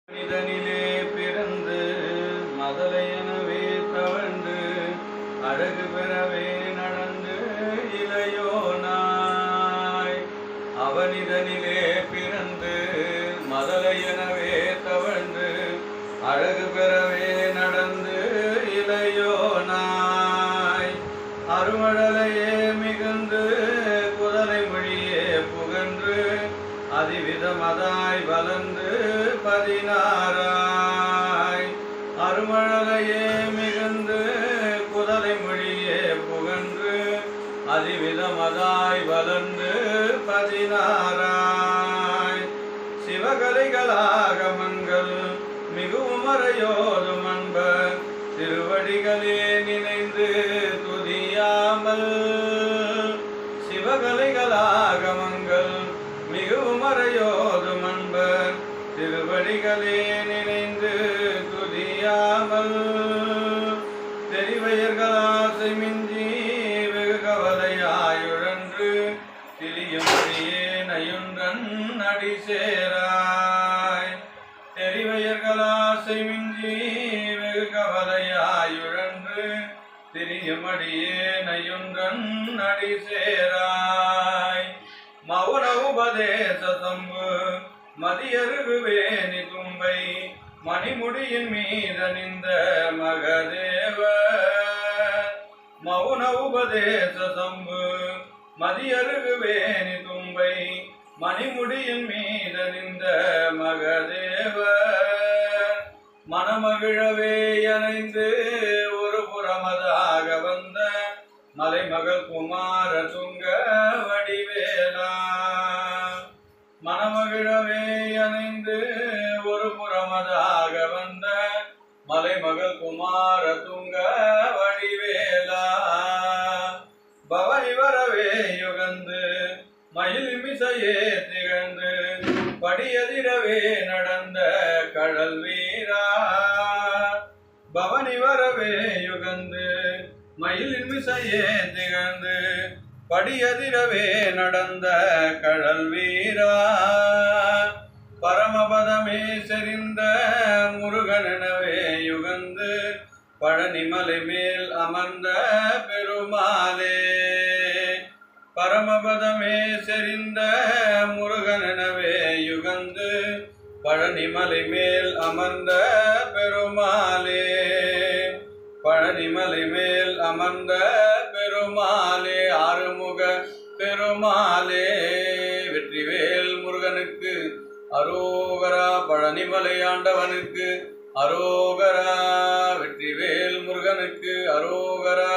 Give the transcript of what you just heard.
மனிதனிலே பிறந்து மதலையனவே தவழ்ந்து அழகு பெறவே நடந்து இளையோனாய். அவனிதனிலே பிறந்து மதலையனவே தவழ்ந்து அழகு பெறவே நடந்து இளையோனாய். அருமழலையே மிகுந்து குதலை மொழியே புகன்று அதிவிதமதாய் வளர்ந்து 16 அருமழலையே மிகுந்து குதலை மொழியே புகன்று அதிவிதமதாய் வளர்ந்து 16 சிவகலைகளாகமங்கள் மிகுமறையோது அன்பர் திருவடிகளே நினைந்து துதியாமல். சிவகலைகளாகமங்கள் மிகுமறையோது அன்பர் திருவடிகளே நினைந்து துதியாமல். தெரிவையர்களாசை மிஞ்சி வெகு கவலையாயுழன்று திரியும் நயுன்றன் அடி சேராய். தெரிவையர்களாசை மிஞ்சி வெகு கவலையாயுழன்று திரியும் நயுன்றன் அடி சேராய். மௌன உபதேச சம்பு மதியருகுவேணி தும்பை மணிமுடியின் மீதனிந்த மகதேவ. மௌன உபதேச சம்பு மதியருகுவேணி தும்பை மணிமுடியின் மீதனிந்த மகதேவ. மணமகிழவே அணைந்து ஒரு புறமதாக வந்த மலைமகள் குமார துங்க வடிவேலா. மணமகிழவே அணைந்து ஒரு புறமதாக வந்த மலைமகள் குமார துங்க வடிவேலா. பவனி வரவே யுகந்து மயில் மிசையே திகழ்ந்து படியதிரவே நடந்த கடல் வீரா. பவனி வரவே யுகந்து மயிலின் மிசையே திகழ்ந்து படியதிரவே நடந்த கடல் வீரா. பரமபதமே செறிந்த முருகனெனவே யுகந்து பழனிமலை மேல் அமர்ந்த பெருமாளே. பரமபதமே செறிந்த முருகனெனவே யுகந்து பழனிமலை மேல் அமர்ந்த பெருமாளே. பழனிமலை மேல் அமர்ந்த பெருமாளே. ஆறுமுக பெருமாளே. வெற்றிவேல் முருகனுக்கு அரோகரா. பழனிமலை ஆண்டவனுக்கு அரோகரா. வெற்றிவேல் முருகனுக்கு அரோகரா.